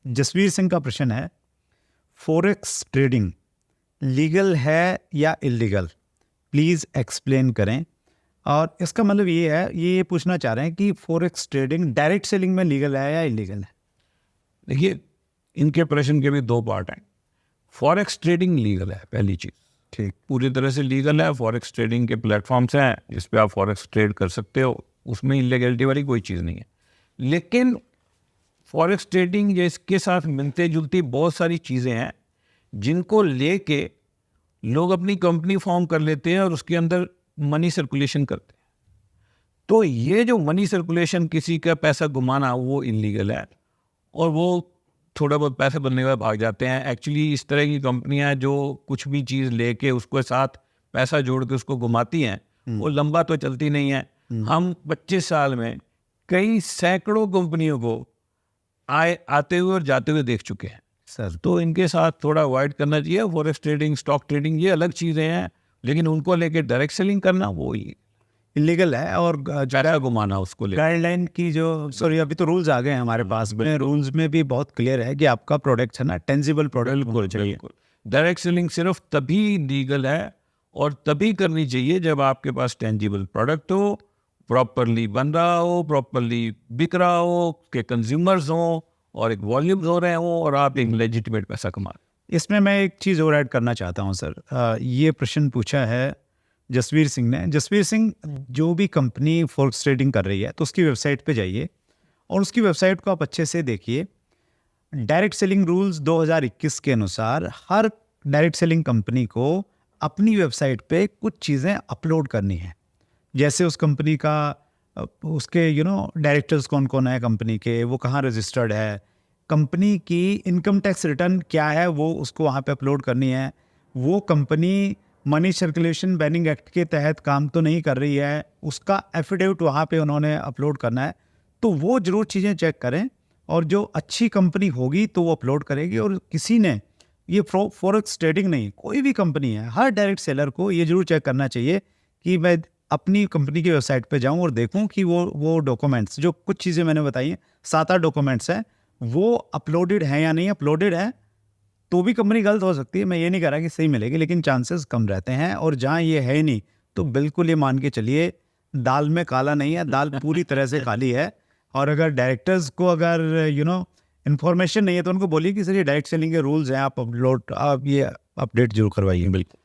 जसवीर सिंह का प्रश्न है, फॉरेक्स ट्रेडिंग लीगल है या इलीगल, प्लीज़ एक्सप्लेन करें। और इसका मतलब ये है, ये पूछना चाह रहे हैं कि फॉरेक्स ट्रेडिंग डायरेक्ट सेलिंग में लीगल है या इलीगल है। देखिए, इनके प्रश्न के भी दो पार्ट हैं। फॉरेक्स ट्रेडिंग लीगल है, पहली चीज़, ठीक, पूरी तरह से लीगल है। फॉरेक्स ट्रेडिंग के प्लेटफॉर्म्स हैं जिस पे आप फॉरेक्स ट्रेड कर सकते हो, उसमें इलीगलिटी वाली कोई चीज़ नहीं है। लेकिन फॉरेक्स ट्रेडिंग या इसके साथ मिलते जुलती बहुत सारी चीज़ें हैं जिनको लेके लोग अपनी कंपनी फॉर्म कर लेते हैं और उसके अंदर मनी सर्कुलेशन करते हैं। तो ये जो मनी सर्कुलेशन, किसी का पैसा घुमाना, वो इलीगल है। और वो थोड़ा बहुत पैसे बनने के बाद भाग जाते हैं। एक्चुअली इस तरह की कंपनियां जो कुछ भी चीज़ लेके उसके साथ पैसा जोड़ के उसको घुमाती हैं, वो लंबा तो चलती नहीं है। हम 25 साल में कई सैकड़ों कंपनियों को आते हुए और जाते हुए देख चुके हैं सर। तो इनके साथ थोड़ा अवॉइड करना चाहिए। फॉरेक्स ट्रेडिंग, स्टॉक ट्रेडिंग, ये अलग चीज़ें हैं, लेकिन उनको लेके डायरेक्ट सेलिंग करना वो ही इलीगल है। और पैसा घुमाना उसको ले गाइडलाइन की जो, सॉरी, अभी तो रूल्स आ गए हैं हमारे पास में। रूल्स में भी बहुत क्लियर है कि आपका प्रोडक्ट है ना, टेंजिबल प्रोडक्ट होना चाहिए। डायरेक्ट सेलिंग सिर्फ तभी लीगल है और तभी करनी चाहिए जब आपके पास टेंजिबल प्रोडक्ट हो, प्रॉपरली बन रहा हो, प्रॉपरली बिक रहा हो, के कंज्यूमर्स हो और एक वॉल्यूम्स हो रहे हो और आप एक लेजिटिमेट पैसा कमा रहे हो। इसमें मैं एक चीज़ और ऐड करना चाहता हूँ सर। ये प्रश्न पूछा है जसवीर सिंह ने। जसवीर सिंह, जो भी कंपनी फॉरेक्स ट्रेडिंग कर रही है तो उसकी वेबसाइट पे जाइए और उसकी वेबसाइट को आप अच्छे से देखिए। डायरेक्ट सेलिंग रूल्स 2021 के अनुसार हर डायरेक्ट सेलिंग कंपनी को अपनी वेबसाइट पे कुछ चीज़ें अपलोड करनी है। जैसे उस कंपनी का उसके डायरेक्टर्स कौन कौन है कंपनी के, वो कहाँ रजिस्टर्ड है, कंपनी की इनकम टैक्स रिटर्न क्या है, वो उसको वहाँ पे अपलोड करनी है। वो company money circulation banning act के तहत काम तो नहीं कर रही है, उसका एफिडेविट वहाँ पे उन्होंने अपलोड करना है। तो वो ज़रूर चीज़ें चेक करें और जो अच्छी कंपनी होगी तो वो अपलोड करेगी। और किसी ने ये फॉरेक्स ट्रेडिंग नहीं, कोई भी कंपनी है, हर डायरेक्ट सेलर को ये ज़रूर चेक करना चाहिए कि मैं अपनी कंपनी की वेबसाइट पे जाऊं और देखूं कि वो डॉक्यूमेंट्स, जो कुछ चीज़ें मैंने बताई हैं, 7-8 डॉक्यूमेंट्स हैं, वो अपलोडेड हैं या नहीं। अपलोडेड है तो भी कंपनी गलत हो सकती है, मैं ये नहीं कह रहा कि सही मिलेगी, लेकिन चांसेस कम रहते हैं। और जहाँ ये है नहीं तो बिल्कुल ये मान के चलिए दाल में काला नहीं है, दाल पूरी तरह से खाली है। और अगर डायरेक्टर्स को अगर इन्फॉर्मेशन नहीं है तो उनको बोलिए कि सर ये डायरेक्ट सेलिंग के रूल्स हैं, आप ये अपडेट जरूर करवाइए। बिल्कुल।